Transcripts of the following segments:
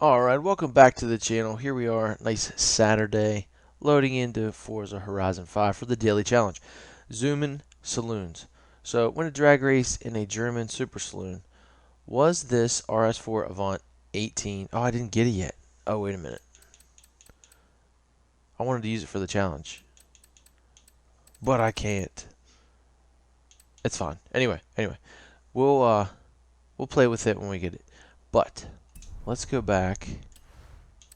Alright, welcome back to the channel. Here we are, nice Saturday, loading into Forza Horizon 5 for the daily challenge. Zoomin Saloons. So, win a drag race in a German super saloon. Was this RS4 Avant 18? Oh, I didn't get it yet. Oh, wait a minute. I wanted to use it for the challenge. But I can't. It's fine. Anyway, we'll play with it when we get it. But let's go back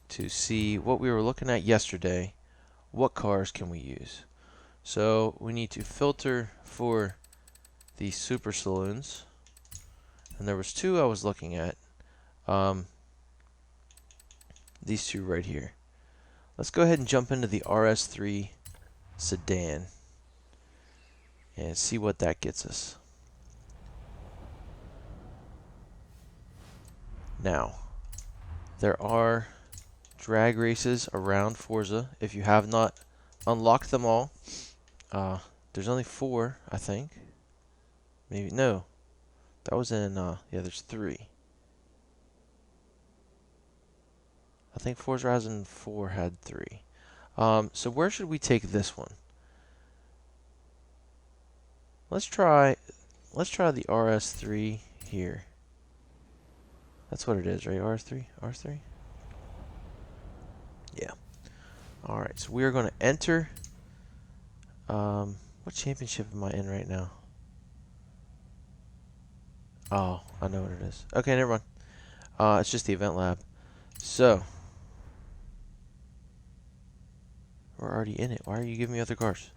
to see what we were looking at yesterday. What cars can we use? So we need to filter for the super saloons, and there was two I was looking at. These two right here. Let's go ahead and jump into the RS3 sedan and see what that gets us. Now, there are drag races around Forza. If you have not unlocked them all, there's only 4, I think. Maybe, no. That was in, yeah, there's 3. I think Forza Horizon 4 had 3. So where should we take this one? Let's try the RS3 here. That's what it is, right? RS3? RS3? Yeah. Alright, so we are going to enter. What championship am I in right now? Oh, I know what it is. Okay, never mind. It's just the event lab. So, we're already in it. Why are you giving me other cars?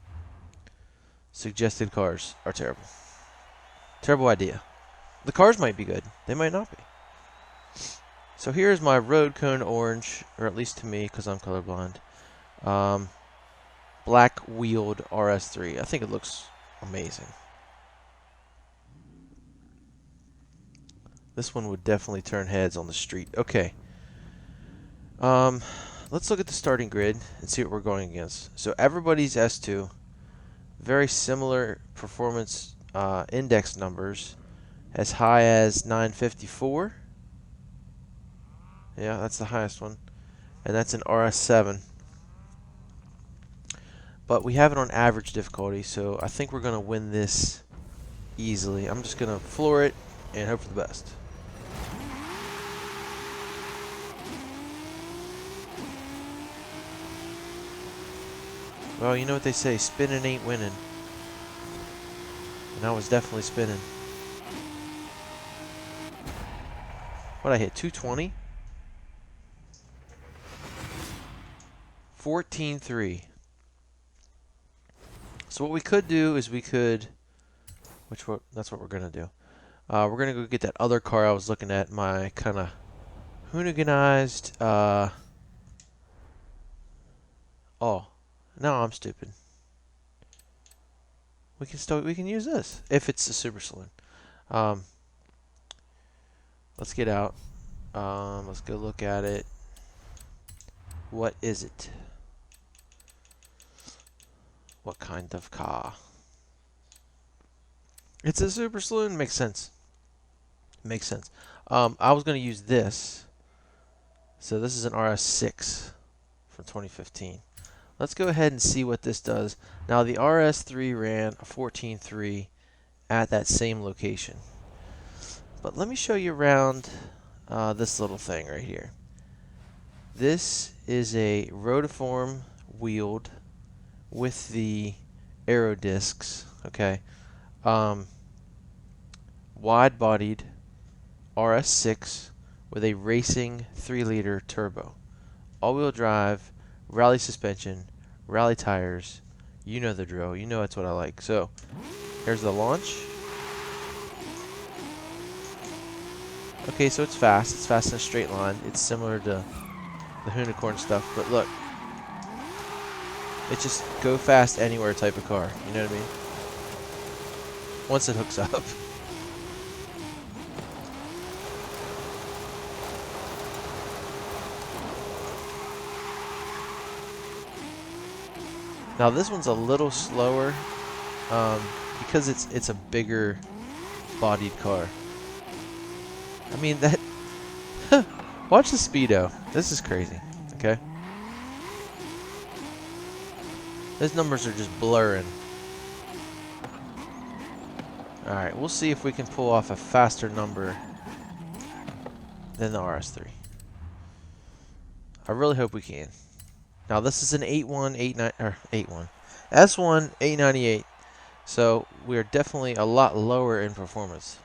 Suggested cars are terrible. Terrible idea. The cars might be good. They might not be. So here's my road cone orange, or at least to me, because I'm colorblind. Black wheeled RS3. I think it looks amazing. This one would definitely turn heads on the street. Okay. Let's look at the starting grid and see what we're going against. So everybody's S2. Very similar performance index numbers. As high as 954. Yeah, that's the highest one. And that's an RS7. But we have it on average difficulty, so I think we're going to win this easily. I'm just going to floor it and hope for the best. Well, you know what they say, spinning ain't winning. And I was definitely spinning. What I hit, 220? 14.3. So what we could do is we could, that's what we're going to do. We're going to go get that other car I was looking at, my kind of hooniganized, oh, no, I'm stupid. We can use this if it's a super saloon. Let's get out. Let's go look at it. What is it? What kind of car? It's a super saloon. Makes sense. Makes sense. I was going to use this. So this is an RS6 from 2015. Let's go ahead and see what this does. Now the RS3 ran a 14.3 at that same location. But let me show you around this little thing right here. This is a rotiform wheeled with the aero discs, okay, wide-bodied RS6 with a racing 3-liter turbo, all-wheel drive, rally suspension, rally tires. You know the drill. You know that's what I like. So here's the launch. Okay, so it's fast. It's fast in a straight line. It's similar to the unicorn stuff, but look, it's just go fast anywhere type of car. You know what I mean? Once it hooks up. Now this one's a little slower because it's a bigger bodied car. I mean that Watch the speedo. This is crazy. Okay. Those numbers are just blurring. Alright, we'll see if we can pull off a faster number than the RS3. I really hope we can. Now this is an 8189 or 81 S1 898, so we are definitely a lot lower in performance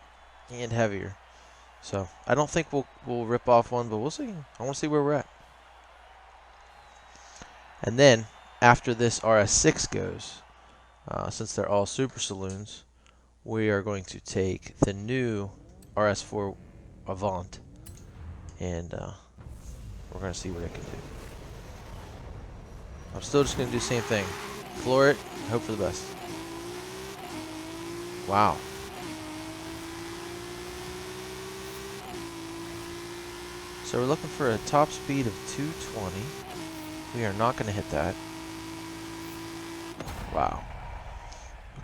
and heavier. So I don't think we'll rip off one, but we'll see. I want to see where we're at. And then after this RS6 goes, since they're all super saloons, we are going to take the new RS4 Avant and we're going to see what it can do. I'm still just going to do the same thing. Floor it, hope for the best. Wow. So we're looking for a top speed of 220. We are not going to hit that. Wow.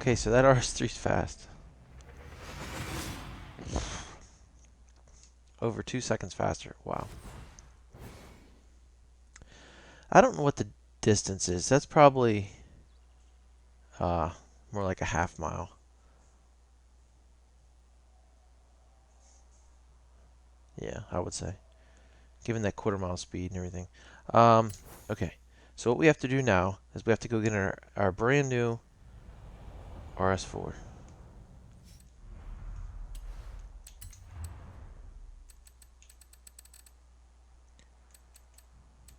Okay, so that RS3 is fast. Over 2 seconds faster. Wow. I don't know what the distance is. That's probably more like a half mile. Yeah, I would say. Given that quarter-mile speed and everything. Okay, so what we have to do now is we have to go get our brand new RS4.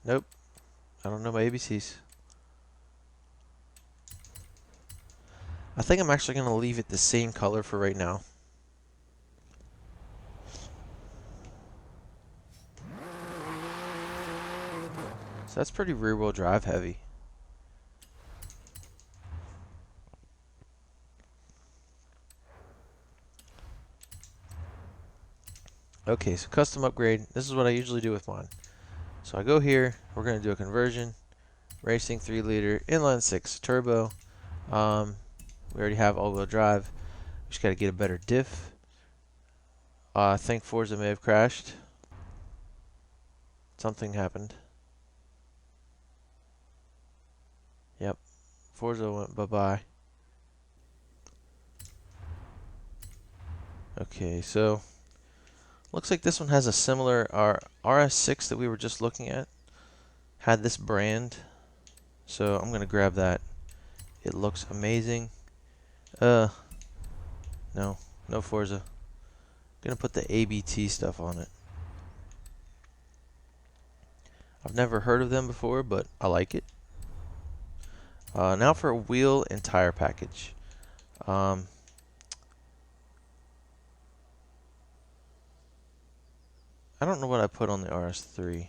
Nope, I don't know my ABCs. I think I'm actually going to leave it the same color for right now. So that's pretty rear-wheel drive heavy. Okay, so custom upgrade. This is what I usually do with mine. So I go here. We're going to do a conversion. Racing 3-liter, inline 6 turbo. We already have all-wheel drive. We just got to get a better diff. I think Forza may have crashed. Something happened. Yep. Forza went bye-bye. Okay, so looks like this one has a similar RS6 that we were just looking at. Had this brand. So I'm going to grab that. It looks amazing. No. No Forza. Gonna put the ABT stuff on it. I've never heard of them before, but I like it. Now for a wheel and tire package. I don't know what I put on the RS3,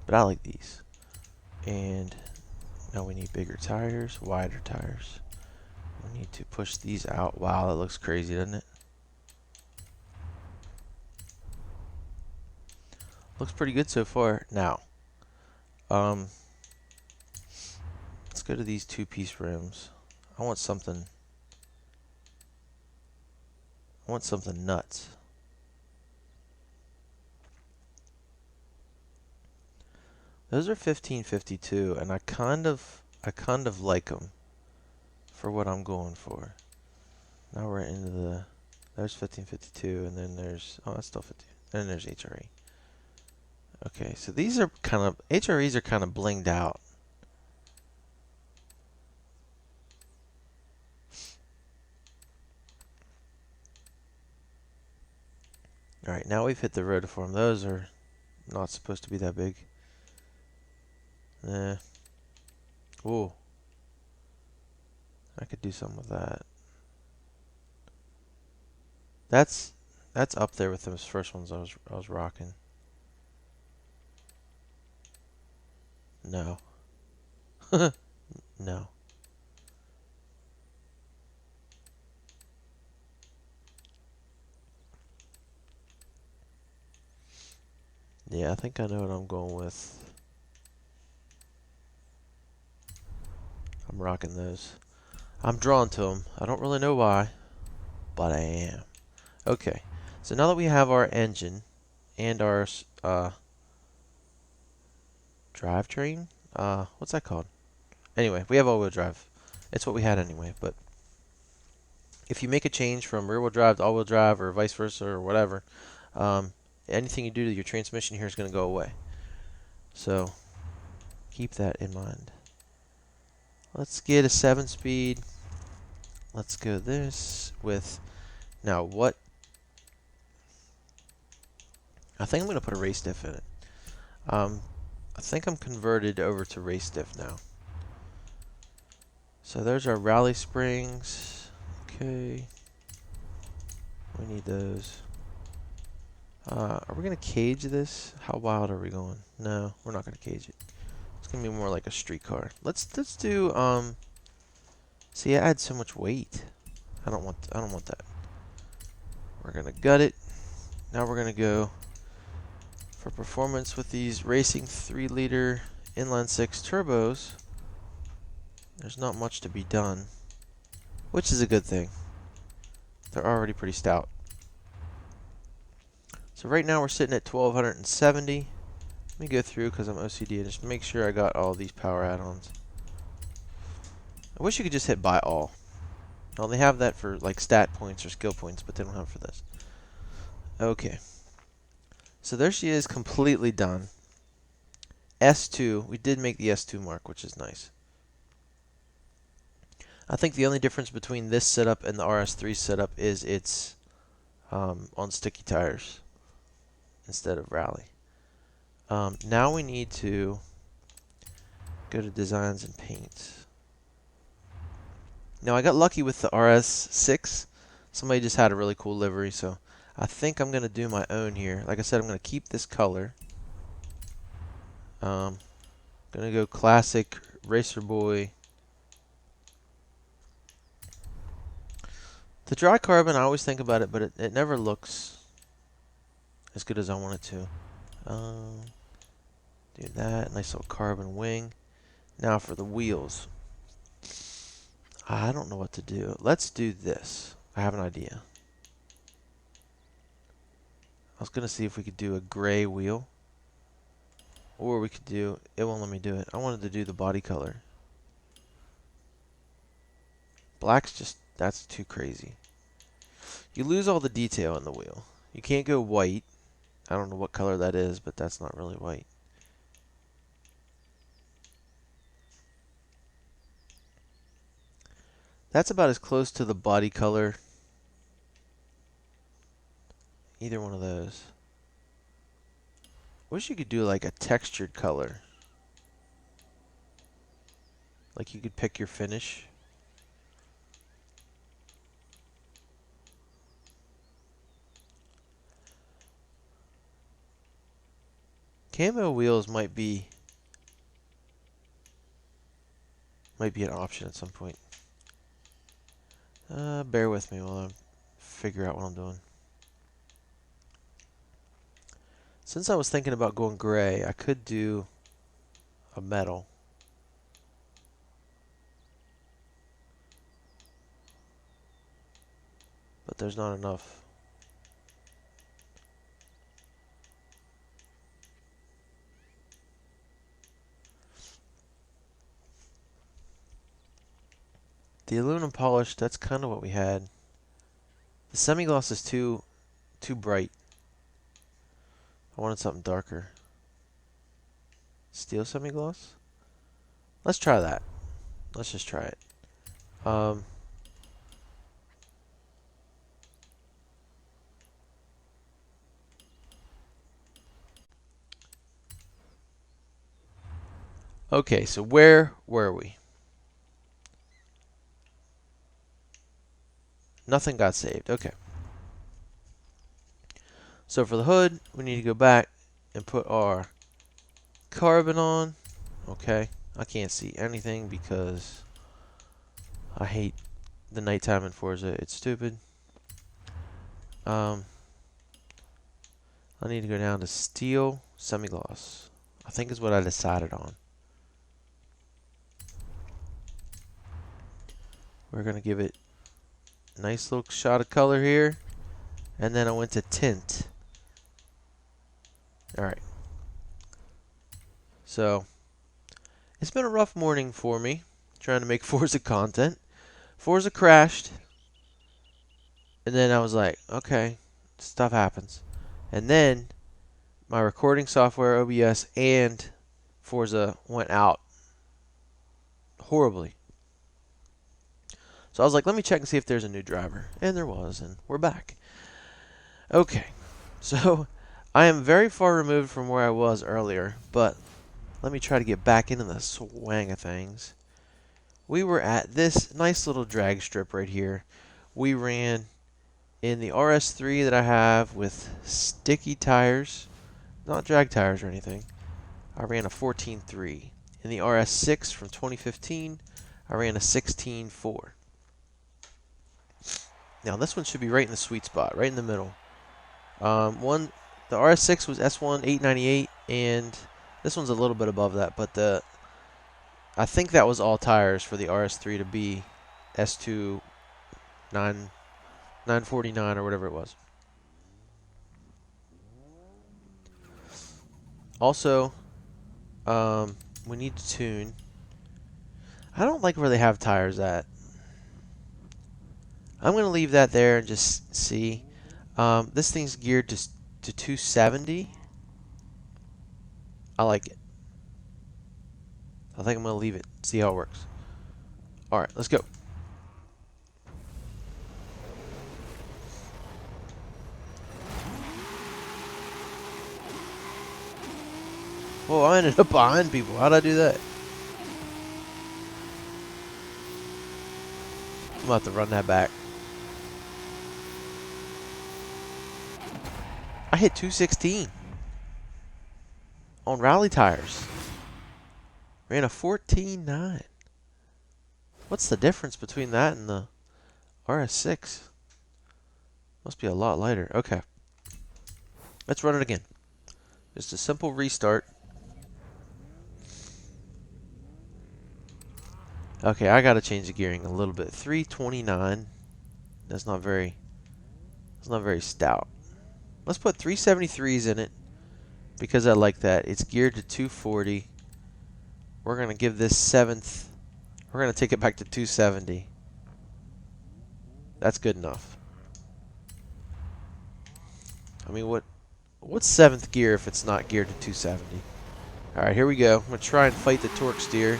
but I like these. And now we need bigger tires, wider tires. We need to push these out. Wow, that looks crazy, doesn't it? Looks pretty good so far. Now, let's go to these two-piece rims. I want something nuts. Those are 1552, and I kind of like them for what I'm going for. Now we're into there's 1552, and then there's, oh, that's still 50. And then there's HRE. Okay, so these are kind of, HREs are kind of blinged out. Alright, now we've hit the rotiform. Those are not supposed to be that big. Ooh. I could do something with that. That's up there with those first ones I was rocking. No. No. Yeah, I think I know what I'm going with. I'm rocking those. I'm drawn to them. I don't really know why, but I am. Okay, So now that we have our engine and our drivetrain, what's that called? Anyway, we have all-wheel drive. It's what we had anyway, but if you make a change from rear-wheel drive to all-wheel drive or vice versa or whatever, um, anything you do to your transmission here is going to go away. So keep that in mind. Let's get a 7-speed. Let's go this with, now what, I think I'm going to put a race diff in it. I think I'm converted over to race diff now. So there's our rally springs. Okay. We need those. Are we going to cage this? How wild are we going? No, we're not going to cage it. It's going to be more like a street car. Let's do, see, it adds so much weight. I don't want that. We're going to gut it. Now we're going to go for performance with these racing 3-liter inline 6 turbos. There's not much to be done, which is a good thing. They're already pretty stout. So right now we're sitting at 1270. Let me go through because I'm OCD and just make sure I got all these power add-ons. I wish you could just hit buy all. Well, they have that for like stat points or skill points, but they don't have it for this. Okay. So there she is, completely done. S2, we did make the S2 mark, which is nice. I think the only difference between this setup and the RS3 setup is it's on sticky tires instead of rally. Now we need to go to designs and paints. Now I got lucky with the RS6. Somebody just had a really cool livery, so I think I'm going to do my own here. Like I said, I'm going to keep this color. Going to go classic Racer Boy. The dry carbon, I always think about it, but it never looks as good as I want it to. Do that. Nice little carbon wing. Now for the wheels. I don't know what to do. Let's do this. I have an idea. I was going to see if we could do a gray wheel. Or we could do, it won't let me do it. I wanted to do the body color. Black's just, that's too crazy. You lose all the detail in the wheel. You can't go white. I don't know what color that is, but that's not really white. That's about as close to the body color. Either one of those. Wish you could do like a textured color. Like you could pick your finish. Camo wheels might be an option at some point. Bear with me while I figure out what I'm doing. Since I was thinking about going gray, I could do a metal. But there's not enough. The aluminum polish, that's kind of what we had. The semi-gloss is too bright. I wanted something darker. Steel semi-gloss? Let's try that. Let's just try it. Okay, so where were we? Nothing got saved. Okay. So for the hood, we need to go back and put our carbon on. Okay. I can't see anything because I hate the nighttime in Forza. It's stupid. I need to go down to steel semi-gloss. I think is what I decided on. We're going to give it a nice little shot of color here. and then I went to tint. Alright. So, it's been a rough morning for me, trying to make Forza content. Forza crashed, and then I was like, okay, stuff happens. And then, my recording software, OBS, and Forza went out horribly. So I was like, let me check and see if there's a new driver. And there was, and we're back. Okay, so I am very far removed from where I was earlier, but let me try to get back into the swang of things. We were at this nice little drag strip right here. We ran in the RS3 that I have with sticky tires, not drag tires or anything. I ran a 14.3. In the RS6 from 2015, I ran a 16.4. Now this one should be right in the sweet spot, right in the middle. The RS6 was S1 898, and this one's a little bit above that, but I think that was all tires for the RS3 to be S2 949 or whatever it was. Also, we need to tune. I don't like where they have tires at. I'm going to leave that there and just see. This thing's geared to 270. I like it. I think I'm going to leave it, see how it works. Alright, let's go. Oh, I ended up behind people. How'd I do that? I'm going to have to run that back. I hit 216 on rally tires. Ran a 14.9. What's the difference between that and the RS6? Must be a lot lighter. Okay. Let's run it again. Just a simple restart. Okay, I gotta change the gearing a little bit. 329. That's not very stout. Let's put 373s in it because I like that. It's geared to 240. We're gonna give this 7th. We're gonna take it back to 270. That's good enough. I mean, what's 7th gear if it's not geared to 270? All right, here we go. I'm gonna try and fight the torque steer.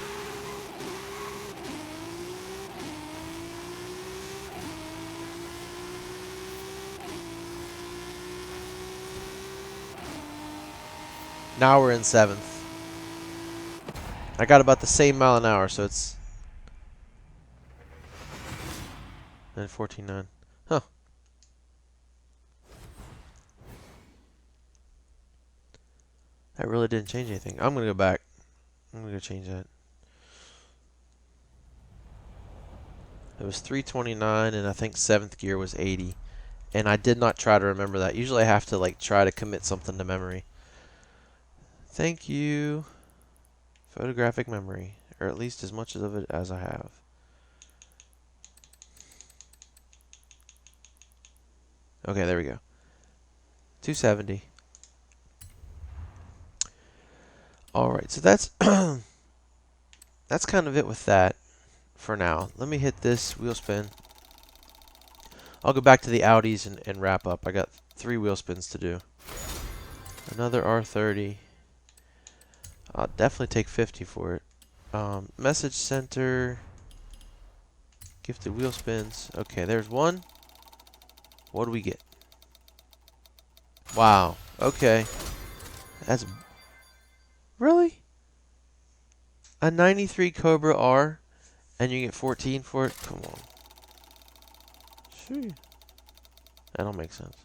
Now we're in 7th. I got about the same mile an hour, so it's... And 14.9. Huh. That really didn't change anything. I'm going to go back. I'm going to go change that. It was 329, and I think 7th gear was 80. And I did not try to remember that. Usually I have to like try to commit something to memory. Thank you. Photographic memory. Or at least as much of it as I have. Okay, there we go. 270. Alright, so that's that's kind of it with that for now. Let me hit this wheel spin. I'll go back to the Audis and wrap up. I got 3 wheel spins to do. Another R30. I'll definitely take 50 for it. Message center. Gifted wheel spins. Okay, there's one. What do we get? Wow. Okay. That's... Really? A 93 Cobra R, and you get 14 for it? Come on. Sure. That don't make sense.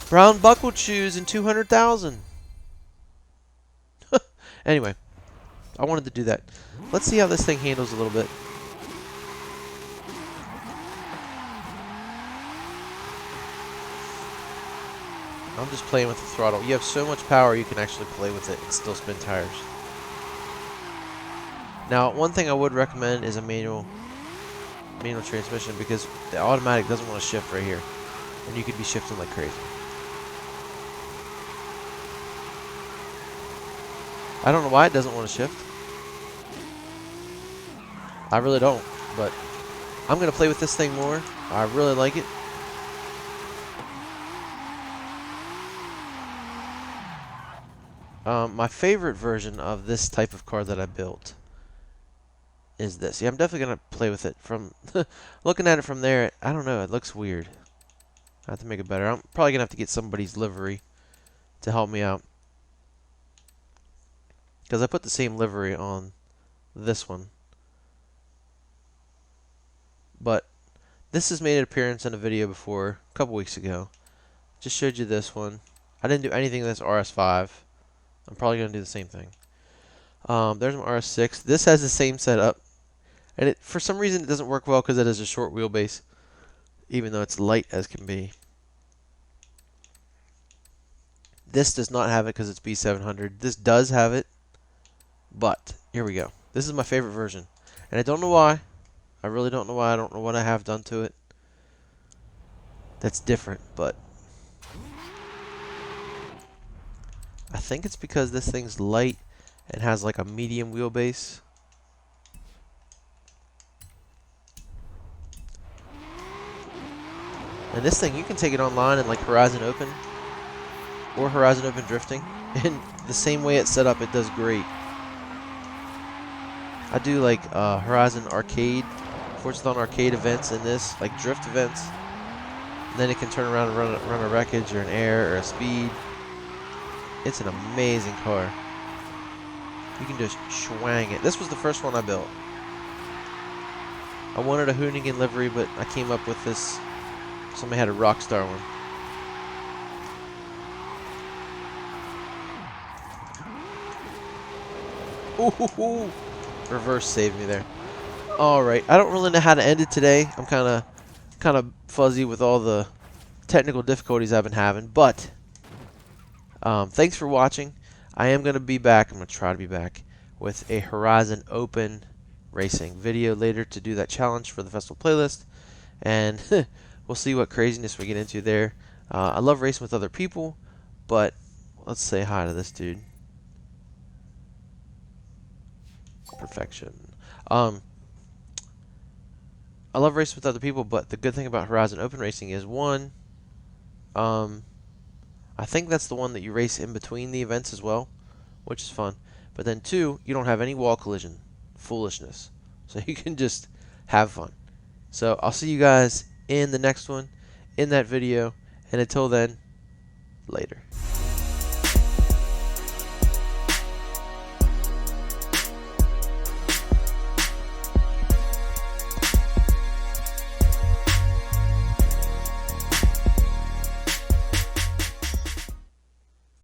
Brown buckled shoes and 200,000. Anyway, I wanted to do that. Let's see how this thing handles a little bit. I'm just playing with the throttle. You have so much power you can actually play with it and still spin tires. Now, one thing I would recommend is a manual transmission because the automatic doesn't want to shift right here. and you could be shifting like crazy. I don't know why it doesn't want to shift. I really don't, but I'm going to play with this thing more. I really like it. My favorite version of this type of car that I built is this. Yeah, I'm definitely going to play with it. From looking at it from there, I don't know, it looks weird. I have to make it better. I'm probably going to have to get somebody's livery to help me out. Because I put the same livery on this one. But this has made an appearance in a video before, a couple weeks ago. Just showed you this one. I didn't do anything in this RS5. I'm probably going to do the same thing. There's my RS6. This has the same setup. And it, for some reason, it doesn't work well because it has a short wheelbase, even though it's light as can be. This does not have it because it's B700. This does have it, but here we go. This is my favorite version, and I don't know why. I really don't know why. I don't know what I have done to it that's different, but I think it's because this thing's light and has like a medium wheelbase. And this thing, you can take it online in like Horizon Open or Horizon Open Drifting. And the same way it's set up, it does great. I do like Horizon Arcade, Forza Arcade events in this, like drift events. And then it can turn around and run a wreckage or an air or a speed. It's an amazing car. You can just schwang it. This was the first one I built. I wanted a Hoonigan livery, but I came up with this. Somebody had a Rockstar one. Ooh, reverse saved me there. Alright, I don't really know how to end it today. I'm kind of fuzzy with all the technical difficulties I've been having, but thanks for watching. I am going to be back. I'm going to try to be back with a Horizon Open Racing video later to do that challenge for the festival playlist, and we'll see what craziness we get into there. I love racing with other people, but let's say hi to this dude. Perfection. I love racing with other people, but the good thing about Horizon Open Racing is, one, I think that's the one that you race in between the events as well, which is fun. But then two, you don't have any wall collision foolishness, so you can just have fun. So I'll see you guys in the next one, in that video, and until then, later.